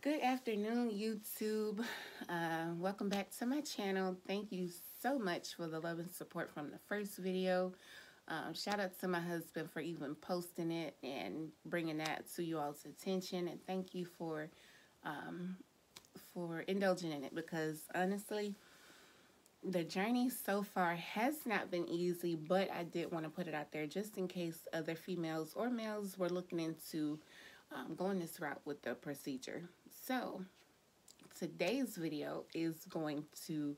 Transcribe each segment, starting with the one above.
Good afternoon, YouTube. Welcome back to my channel. Thank you so much for the love and support from the first video. Shout out to my husband for even posting it and bringing that to you all's attention. And thank you for indulging in it, because honestly, the journey so far has not been easy, but I did want to put it out there just in case other females or males were looking into going this route with the procedure. So today's video is going to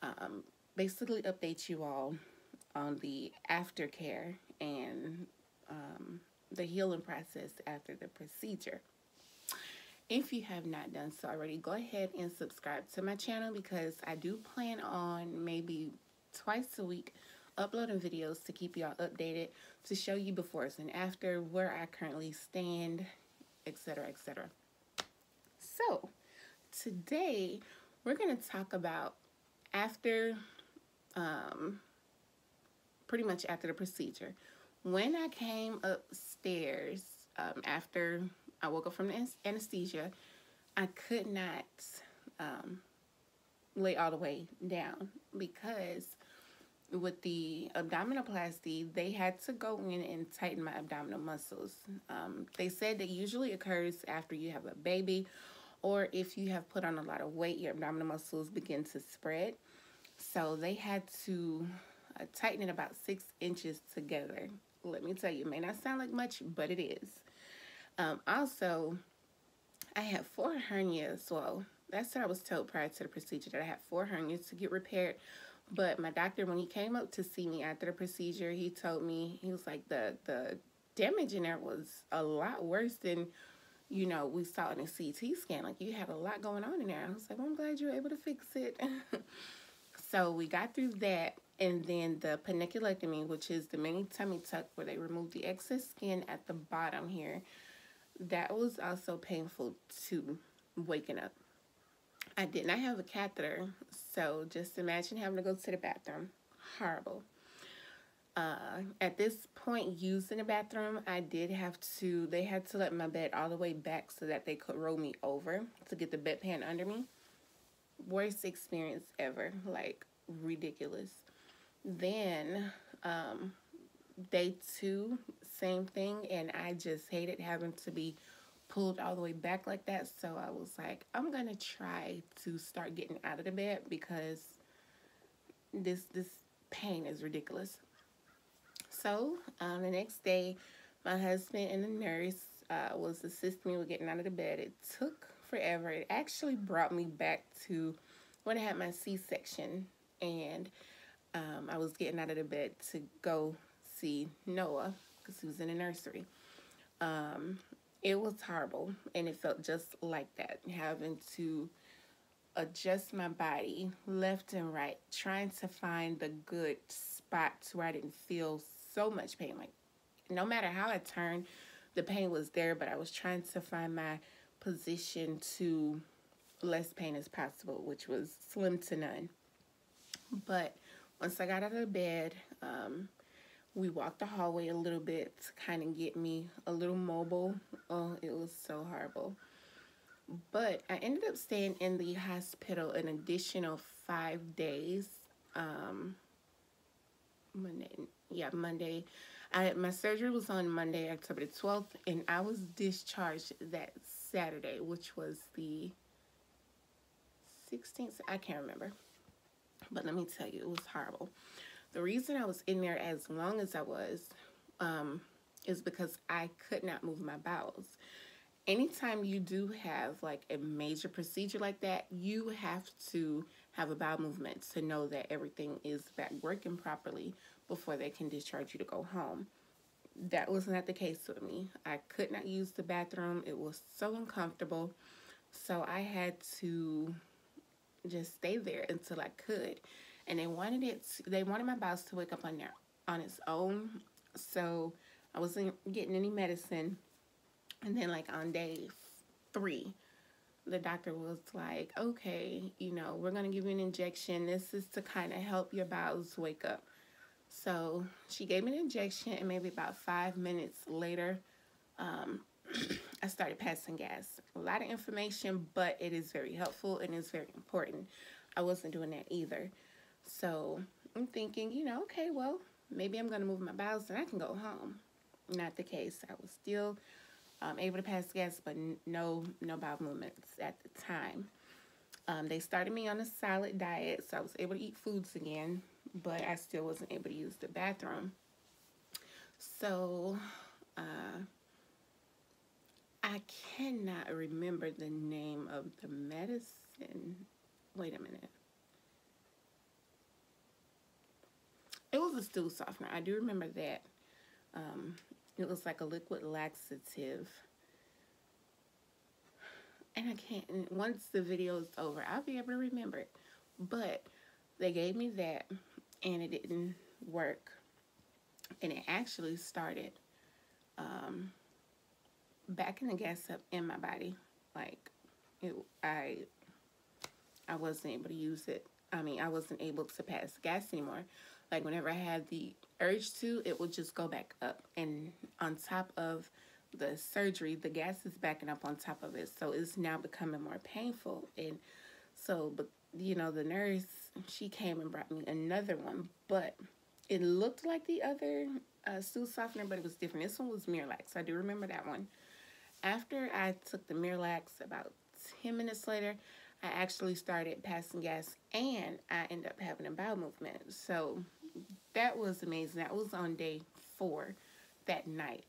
um, basically update you all on the aftercare and the healing process after the procedure. If you have not done so already, go ahead and subscribe to my channel, because I do plan on maybe twice a week uploading videos to keep y'all updated, to show you befores and after, where I currently stand, etc., etc. So today we're going to talk about after, pretty much after the procedure. When I came upstairs, after I woke up from the anesthesia, I could not lay all the way down, because with the abdominoplasty, they had to go in and tighten my abdominal muscles. They said that usually occurs after you have a baby, or if you have put on a lot of weight, your abdominal muscles begin to spread. So they had to tighten it about 6 inches together. Let me tell you, it may not sound like much, but it is. Also, I had 4 hernias. Well, that's what I was told prior to the procedure, that I had 4 hernias to get repaired. But my doctor, when he came up to see me after the procedure, he told me, he was like, the damage in there was a lot worse than, we saw in a CT scan. Like, you had a lot going on in there. I was like, well, I'm glad you were able to fix it. So we got through that. And then the paniculectomy, which is the mini tummy tuck, where they remove the excess skin at the bottom here, that was also painful too, waking up. I did not have a catheter, so just imagine having to go to the bathroom. Horrible. At this point, using the bathroom, they had to let my bed all the way back so that they could roll me over to get the bedpan under me. Worst experience ever, like ridiculous. Then, day 2, same thing, and I just hated having to be pulled all the way back like that. So I was like, I'm gonna try to start getting out of the bed, because this pain is ridiculous. So the next day, my husband and the nurse was assisting me with getting out of the bed. It took forever. It actually brought me back to when I had my C-section, and I was getting out of the bed to go see Noah, because he was in the nursery. It was horrible, and it felt just like that, having to adjust my body left and right, trying to find the good spots where I didn't feel so much pain. Like, no matter how I turned, the pain was there, but I was trying to find my position to less pain as possible, which was slim to none. But once I got out of the bed, we walked the hallway a little bit to kind of get me a little mobile. Oh, it was so horrible. But I ended up staying in the hospital an additional 5 days. Monday. My surgery was on Monday, October the 12th, and I was discharged that Saturday, which was the 16th. I can't remember. But let me tell you, it was horrible. The reason I was in there as long as I was is because I could not move my bowels. Anytime you do have like a major procedure like that, you have to have a bowel movement to know that everything is back working properly before they can discharge you to go home. That was not the case with me. I could not use the bathroom. It was so uncomfortable. So I had to just stay there until I could. And they wanted my bowels to wake up on its own. So I wasn't getting any medicine. And then, like, on day 3, the doctor was like, okay, we're going to give you an injection. This is to kind of help your bowels wake up. So she gave me an injection, and maybe about 5 minutes later, I started passing gas. A lot of information, but it is very helpful and it's very important. I wasn't doing that either. So I'm thinking, okay, well, maybe I'm going to move my bowels and I can go home. Not the case. I was still able to pass gas, but no bowel movements at the time. They started me on a solid diet, so I was able to eat foods again, but I still wasn't able to use the bathroom. So I cannot remember the name of the medicine. Wait a minute. It was a stool softener. I do remember that. It was like a liquid laxative. And I can't, once the video is over, I'll be able to remember it. But they gave me that, and it didn't work. And it actually started backing the gas up in my body. Like, I wasn't able to use it. I wasn't able to pass gas anymore. Like, whenever I had the urge to, it would just go back up. And on top of the surgery, the gas is backing up on top of it. So it's now becoming more painful. And so, but the nurse, she came and brought me another one. But it looked like the other stool softener, but it was different. This one was Miralax. I do remember that one. After I took the Miralax, about 10 minutes later, I actually started passing gas, and I ended up having a bowel movement. So that was amazing. That was on day 4 that night.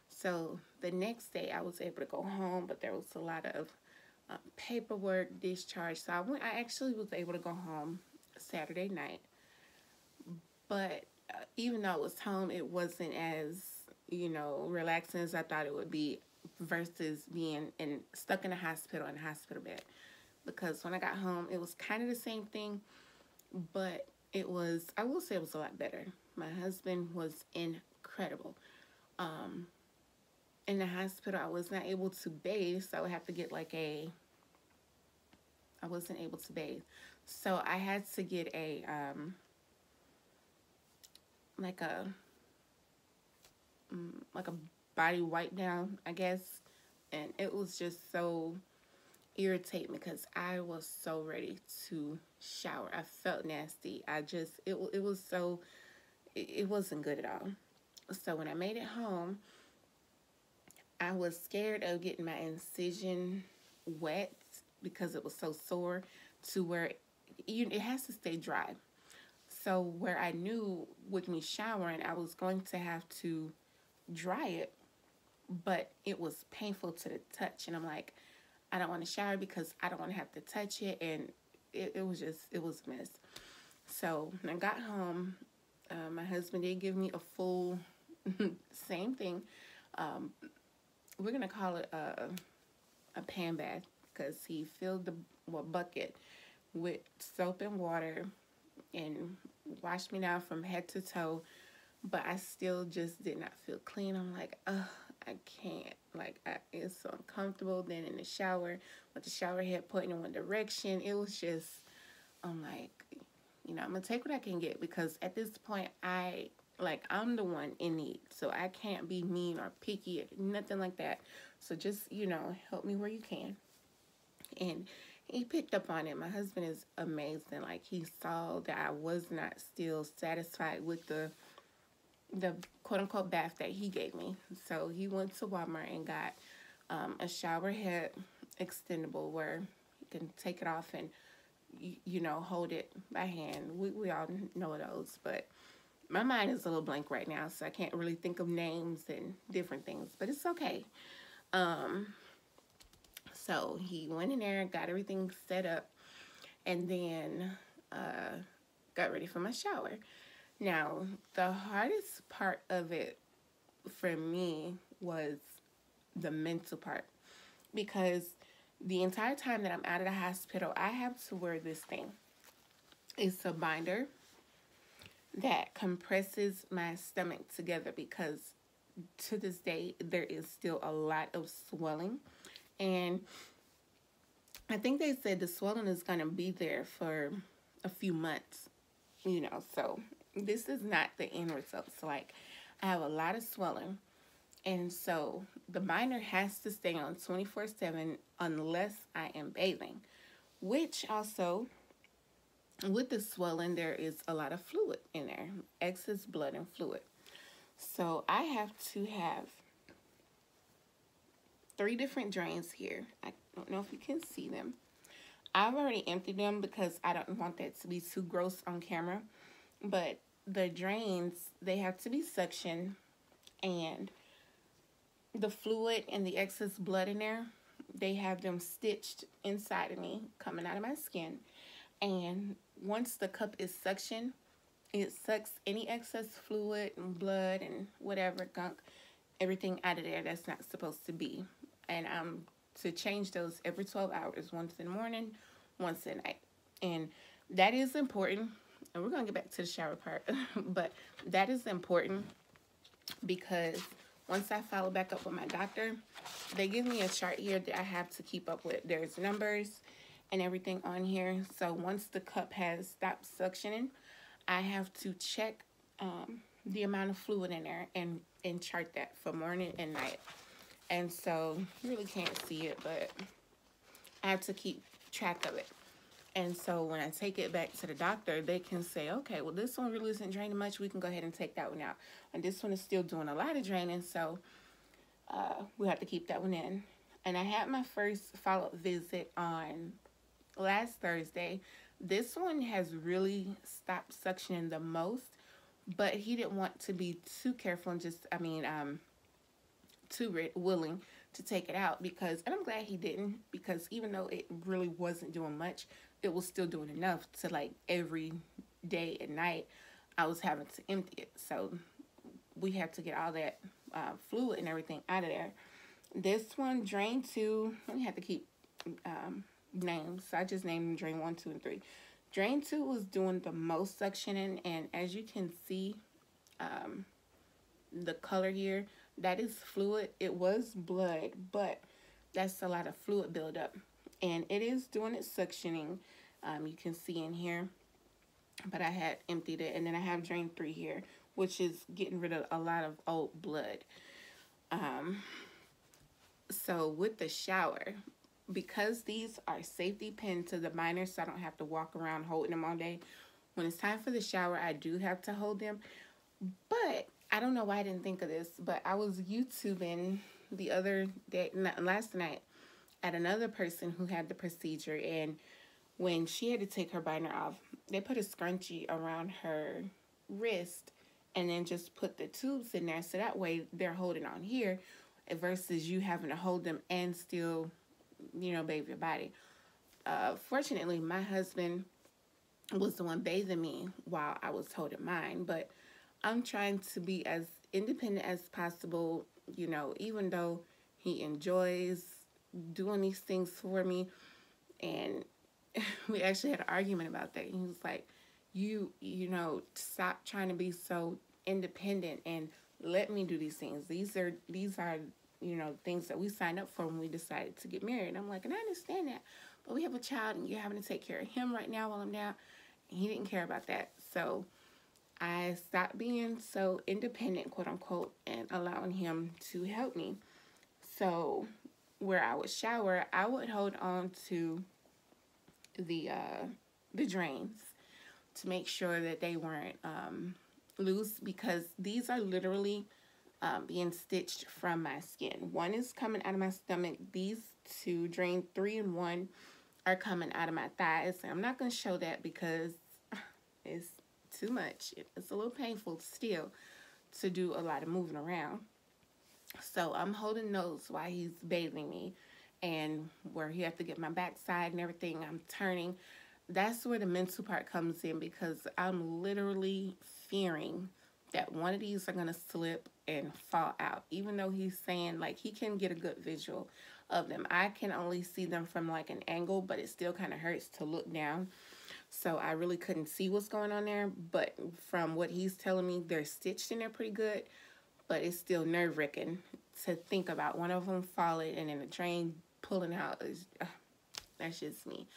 So the next day I was able to go home, but there was a lot of paperwork, discharge. So I actually was able to go home Saturday night. But even though it was home, it wasn't as, relaxing as I thought it would be versus being stuck in a hospital bed. Because when I got home, it was kind of the same thing, but I will say it was a lot better. My husband was incredible. In the hospital, I was not able to bathe, so I would have to get I wasn't able to bathe. So I had to get a body wipe down, I guess. And it was just so irritating because I was so ready to shower. I felt nasty. It wasn't good at all. So when I made it home, I was scared of getting my incision wet because it was so sore, to where it has to stay dry. So where I knew with me showering, I was going to have to dry it, but it was painful to the touch. And I'm like, I don't want to shower because I don't want to have to touch it. And it was a mess. So when I got home, my husband did give me a full, same thing. We're going to call it a pan bath, because he filled the bucket with soap and water and washed me down from head to toe. But I still just did not feel clean. I'm like, ugh, I can't. It's so uncomfortable. Then in the shower, with the shower head pointing in one direction, it was just, I'm like, I'm going to take what I can get, because at this point, I'm the one in need. So I can't be mean or picky or nothing like that. So just, help me where you can. And he picked up on it. My husband is amazing. He saw that I was not still satisfied with the quote-unquote bath that he gave me. So he went to Walmart and got a shower head extendable where you can take it off and, hold it by hand. We all know those, but my mind is a little blank right now, so I can't really think of names and different things, but it's okay. So he went in there, got everything set up, and then got ready for my shower. Now, the hardest part of it for me was the mental part, because the entire time that I'm out of the hospital, I have to wear this thing. It's a binder that compresses my stomach together, because to this day, there is still a lot of swelling. And I think they said the swelling is going to be there for a few months, so this is not the end result. So I have a lot of swelling, And so the binder has to stay on 24/7 unless I am bathing, which also with the swelling, there is a lot of fluid in there, excess blood and fluid. So I have to have 3 different drains here. I don't know if you can see them. I've already emptied them because I don't want that to be too gross on camera. But the drains, they have to be suctioned, and the fluid and the excess blood in there, they have them stitched inside of me, coming out of my skin. And once the cup is suctioned, it sucks any excess fluid and blood and whatever gunk, everything out of there that's not supposed to be. And I'm to change those every 12 hours, once in the morning, once at night. And that is important. And we're going to get back to the shower part. But that is important because once I follow back up with my doctor, they give me a chart here that I have to keep up with. There's numbers and everything on here. So once the cup has stopped suctioning, I have to check the amount of fluid in there and chart that for morning and night. And so you really can't see it, but I have to keep track of it. And so when I take it back to the doctor, they can say, okay, well, this one really isn't draining much. We can go ahead and take that one out. And this one is still doing a lot of draining, so we have to keep that one in. And I had my first follow-up visit on last Thursday. This one has really stopped suctioning the most, but he didn't want to be too careful and just, too willing to take it out because, and I'm glad he didn't, because even though it really wasn't doing much, it was still doing enough to, like, every day and night I was having to empty it. So we have to get all that fluid and everything out of there. This one, drain 2, we have to keep names, so I just named them drain 1, 2, and 3. Drain 2 was doing the most suctioning, and as you can see, the color here, that is fluid. It was blood, but that's a lot of fluid buildup, and it is doing its suctioning. You can see in here, but I had emptied it, and then I have drain 3 here, which is getting rid of a lot of old blood. So with the shower, because these are safety pinned to the binder, so I don't have to walk around holding them all day, when it's time for the shower, I do have to hold them. But I don't know why I didn't think of this, but I was YouTubing the other day, last night, at another person who had the procedure, and when she had to take her binder off, they put a scrunchie around her wrist and then just put the tubes in there, so that way they're holding on here versus you having to hold them and still, bathe your body. Fortunately, my husband was the one bathing me while I was holding mine, but I'm trying to be as independent as possible, even though he enjoys doing these things for me. And we actually had an argument about that. He was like, you stop trying to be so independent and let me do these things. These are things that we signed up for when we decided to get married. And I'm like, and I understand that, but we have a child and you're having to take care of him right now while I'm down. And he didn't care about that. So I stopped being so independent, quote unquote, and allowing him to help me. So where I would shower, I would hold on to the drains to make sure that they weren't loose, because these are literally being stitched from my skin. One is coming out of my stomach. These 2, drain 3 and 1, are coming out of my thighs. And I'm not going to show that because it's too much. It's a little painful still to do a lot of moving around. So I'm holding those while he's bathing me, and where he have to get my backside and everything, I'm turning. That's where the mental part comes in, because I'm literally fearing that one of these are going to slip and fall out. Even though he's saying, like, he can get a good visual of them. I can only see them from, like, an angle, but it still kind of hurts to look down. So I really couldn't see what's going on there. But from what he's telling me, they're stitched in there pretty good. But it's still nerve-wracking to think about one of them falling and then the drain pulling out. That's just me.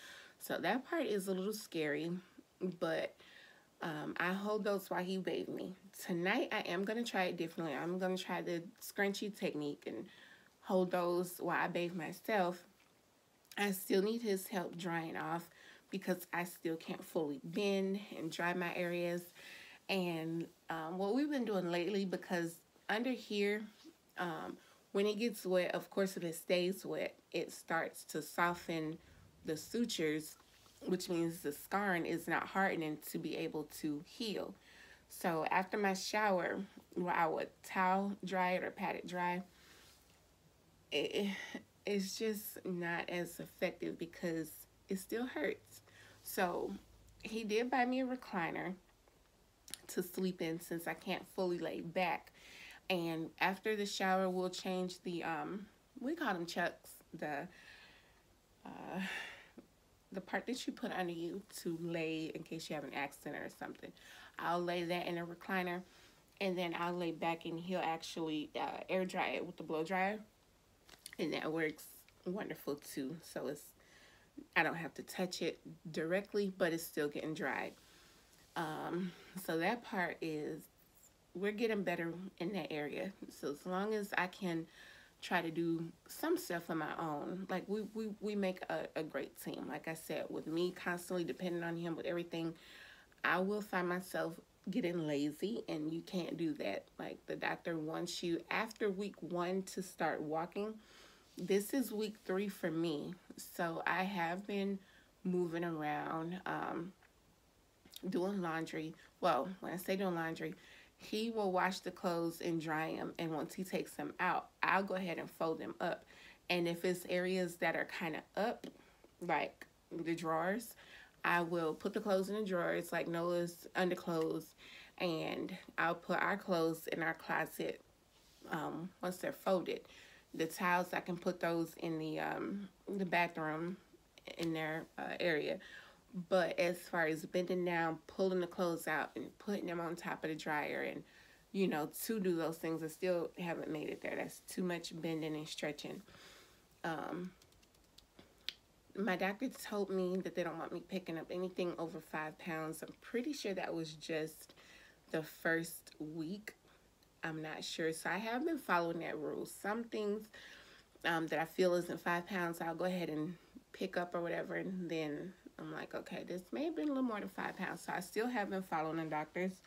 So that part is a little scary. But I hold those while he bathed me. Tonight, I am going to try it differently. I'm going to try the scrunchie technique and hold those while I bathe myself. I still need his help drying off because I still can't fully bend and dry my areas. And what we've been doing lately, because under here, when it gets wet, of course, if it stays wet, it starts to soften the sutures, which means the scarring is not hardening to be able to heal. So after my shower, where I would towel dry it or pat it dry, it, it's just not as effective because it still hurts. So he did buy me a recliner to sleep in since I can't fully lay back. And after the shower, we'll change the we call them chucks, uh, the part that you put under you to lay in case you have an accident or something. I'll lay that in a recliner, and then I'll lay back and he'll actually air dry it with the blow dryer, and that works wonderful too. So I don't have to touch it directly, but it's still getting dried. So that part is, we're getting better in that area. So as long as I can try to do some stuff on my own, like we make a great team. Like I said, with me constantly depending on him with everything, I will find myself getting lazy, and you can't do that. Like, the doctor wants you after week 1 to start walking. This is week 3 for me. So I have been moving around, doing laundry. Well, when I say doing laundry, he will wash the clothes and dry them, and once he takes them out, I'll go ahead and fold them up. And if it's areas that are kind of up, like the drawers, I will put the clothes in the drawers, like Noah's underclothes, and I'll put our clothes in our closet once they're folded. The towels, I can put those in the bathroom in their area. But as far as bending down, pulling the clothes out, and putting them on top of the dryer, and, to do those things, I still haven't made it there. That's too much bending and stretching. My doctor told me that they don't want me picking up anything over 5 pounds. I'm pretty sure that was just the first week. I'm not sure. So I have been following that rule. Some things that I feel isn't 5 pounds, I'll go ahead and pick up or whatever. And then I'm like, okay, this may have been a little more than 5 pounds. So I still have been following the doctor's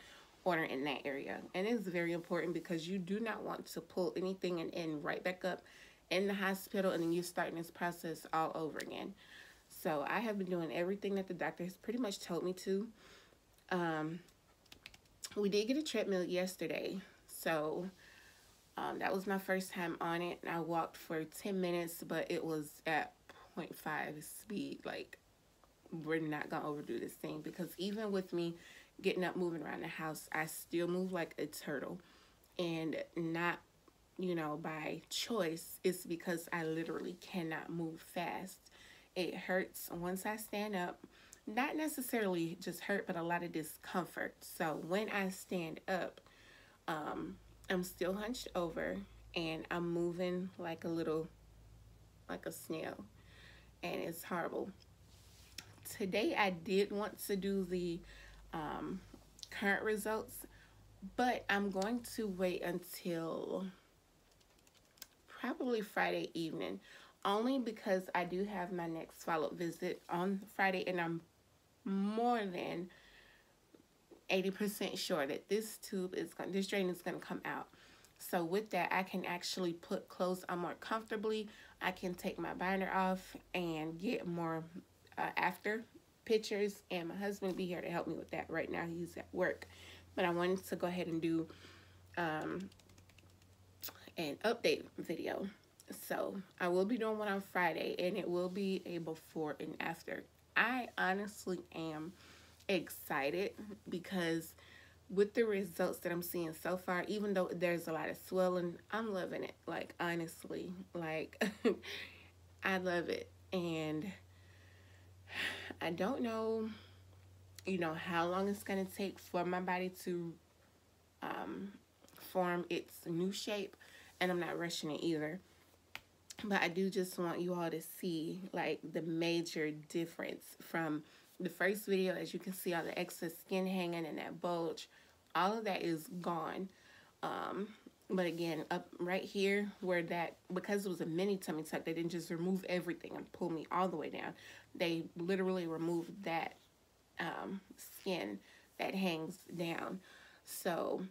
order in that area. And it's very important because you do not want to pull anything and end right back up in the hospital, and then you're starting this process all over again. So I have been doing everything that the doctor has pretty much told me to. We did get a treadmill yesterday. So that was my first time on it. I walked for 10 minutes, but it was at 0.5 speed. Like, we're not going to overdo this thing, because even with me getting up, moving around the house, I still move like a turtle. And not, by choice. It's because I literally cannot move fast. It hurts once I stand up. Not necessarily just hurt, but a lot of discomfort. So when I stand up, I'm still hunched over, and I'm moving like a snail, and it's horrible. Today I did want to do the current results, but I'm going to wait until probably Friday evening, only because I do have my next follow-up visit on Friday, and I'm more than 80% sure that this drain is going to come out. So with that, I can actually put clothes on more comfortably. I can take my binder off and get more after pictures, and my husband will be here to help me with that. Right now he's at work, but I wanted to go ahead and do an update video. So I will be doing one on Friday, and it will be a before and after. I honestly am excited because with the results that I'm seeing so far, even though there's a lot of swelling, I'm loving it. Like, honestly, like I love it. And I don't know, how long it's going to take for my body to form its new shape, and I'm not rushing it either. But I do just want you all to see, like, the major difference from The first video, as you can see, all the excess skin hanging and that bulge, all of that is gone. But again, up right here where that, because it was a mini tummy tuck, they didn't just remove everything and pull me all the way down. They literally removed that skin that hangs down. So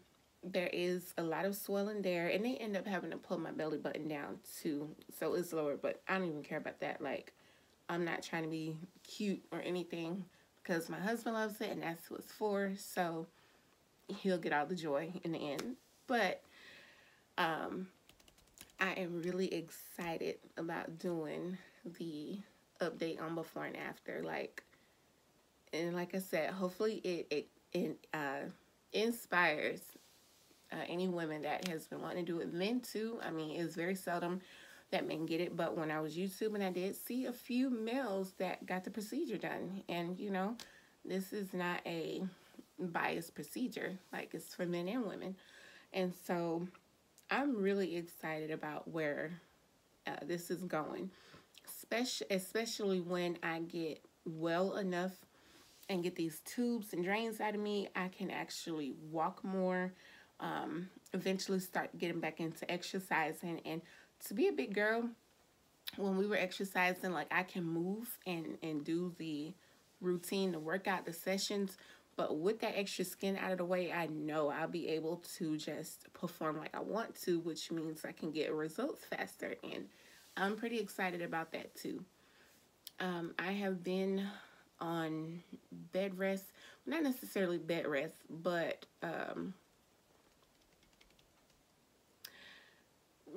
there is a lot of swelling there, and they end up having to pull my belly button down too, so it's lower, but I don't even care about that. Like, I'm not trying to be cute or anything, because my husband loves it and that's what it's for, so he'll get all the joy in the end. But I am really excited about doing the update on before and after. Like, and like I said, hopefully it inspires any women that has been wanting to do it. Men too. I mean, it's very seldom that men get it, but when I was YouTubing, I did see a few males that got the procedure done. And you know, this is not a biased procedure. Like, it's for men and women. And so I'm really excited about where this is going, especially when I get well enough and get these tubes and drains out of me. I can actually walk more, eventually start getting back into exercising. And to be a big girl, when we were exercising, like, I can move and do the routine, the workout, the sessions. But with that extra skin out of the way, I know I'll be able to just perform like I want to, which means I can get results faster. And I'm pretty excited about that too. I have been on bed rest, not necessarily bed rest, but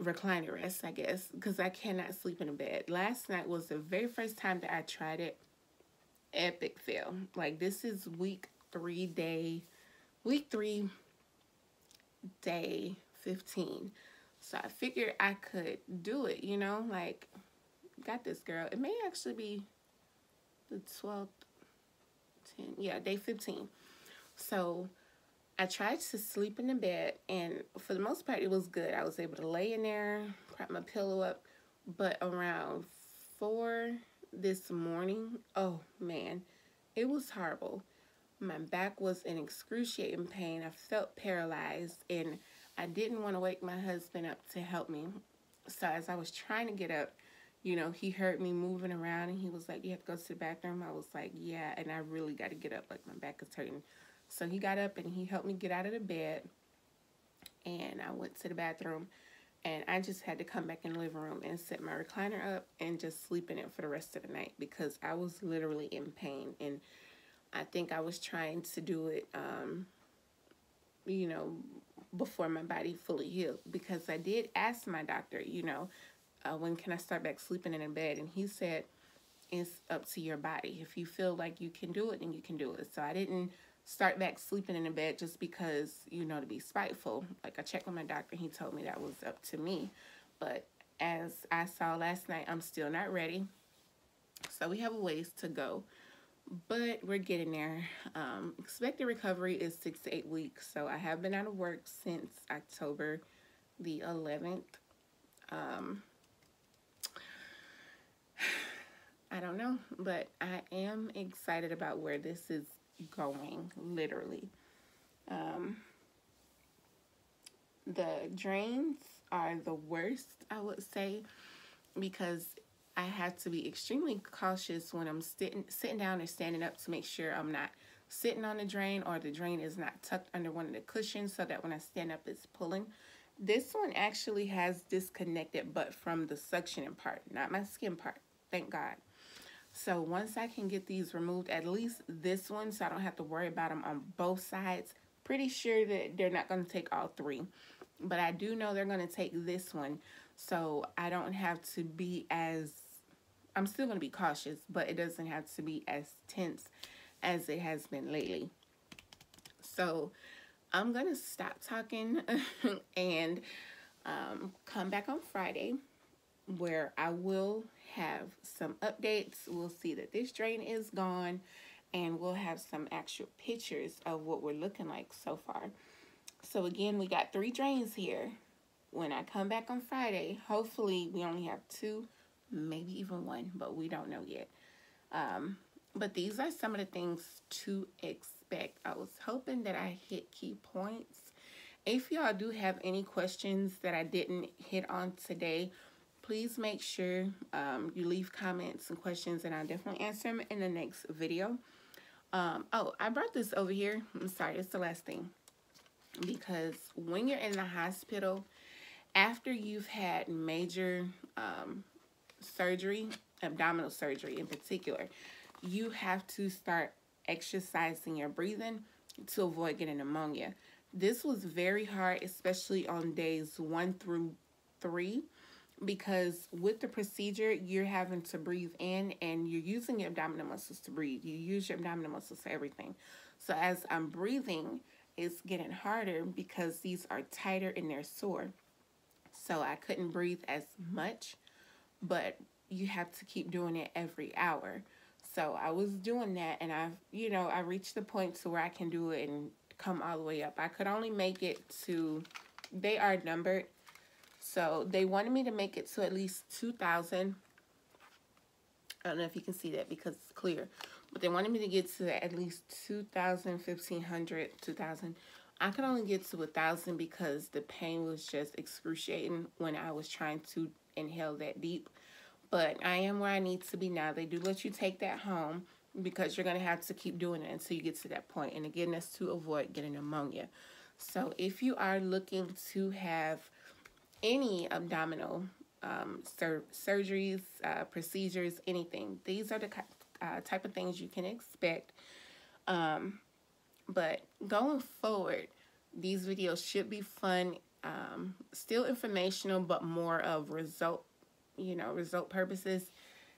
recliner rest, I guess, because I cannot sleep in a bed. Last night was the very first time that I tried it. Epic fail. Like, this is week 3, day 15. So I figured I could do it, you know, like, got this, girl. It may actually be the 12th, day 15. So I tried to sleep in the bed, and for the most part, it was good. I was able to lay in there, prop my pillow up, but around 4 this morning, oh man, it was horrible. My back was in excruciating pain. I felt paralyzed, and I didn't want to wake my husband up to help me. So as I was trying to get up, you know, he heard me moving around, and he was like, "You have to go to the bathroom." I was like, "Yeah," and I really got to get up. Like, my back is hurting. So he got up, and he helped me get out of the bed, and I went to the bathroom, and I just had to come back in the living room and set my recliner up and just sleep in it for the rest of the night, because I was literally in pain. And I think I was trying to do it, you know, before my body fully healed, because I did ask my doctor, you know, when can I start back sleeping in a bed? And he said, it's up to your body. If you feel like you can do it, then you can do it. So I didn't start back sleeping in a bed just because, you know, to be spiteful. Like, I checked with my doctor, and he told me that was up to me. But as I saw last night, I'm still not ready. So we have a ways to go, but we're getting there. Expected recovery is 6 to 8 weeks. So I have been out of work since October the 11th. I don't know, but I am excited about where this is going, literally. The drains are the worst, I would say, because I have to be extremely cautious when I'm sitting down or standing up to make sure I'm not sitting on the drain, or the drain is not tucked under one of the cushions, so that when I stand up, it's pulling. This one actually has disconnected, but from the suctioning part, not my skin part, thank God. So once I can get these removed, at least this one, so I don't have to worry about them on both sides. Pretty sure that they're not going to take all 3, but I do know they're going to take this one, so I don't have to be as, I'm still going to be cautious, but it doesn't have to be as tense as it has been lately. So I'm going to stop talking and come back on Friday, where I will have some updates. We'll see that this drain is gone, and we'll have some actual pictures of what we're looking like so far. So again, we got 3 drains here. When I come back on Friday, hopefully we only have 2, maybe even 1, but we don't know yet. But these are some of the things to expect. I was hoping that I hit key points. If y'all do have any questions that I didn't hit on today, please make sure you leave comments and questions, and I'll definitely answer them in the next video. Oh, I brought this over here. I'm sorry, it's the last thing. Because when you're in the hospital, after you've had major surgery, abdominal surgery in particular, you have to start exercising your breathing to avoid getting pneumonia. This was very hard, especially on days 1 through 3, because with the procedure, you're having to breathe in and you're using your abdominal muscles to breathe. You use your abdominal muscles for everything. So as I'm breathing, it's getting harder because these are tighter and they're sore. So I couldn't breathe as much, but you have to keep doing it every hour. So I was doing that, and I reached the point to where I can do it and come all the way up. I could only make it to, they are numbered, so they wanted me to make it to at least 2,000. I don't know if you can see that because it's clear, but they wanted me to get to at least 2,000, 1,500, 2,000. I could only get to 1,000 because the pain was just excruciating when I was trying to inhale that deep. But I am where I need to be now. They do let you take that home because you're going to have to keep doing it until you get to that point. And again, that's to avoid getting pneumonia. So if you are looking to have any abdominal surgeries, procedures, anything, these are the type of things you can expect. But going forward, these videos should be fun, still informational, but more of result purposes.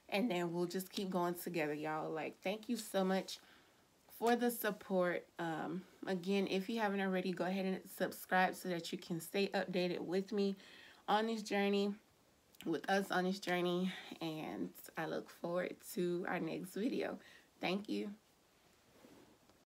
And then we'll just keep going together, y'all. Like, thank you so much for the support. Again, if you haven't already, go ahead and subscribe so that you can stay updated with me on this journey, with us on this journey. And I look forward to our next video. Thank you.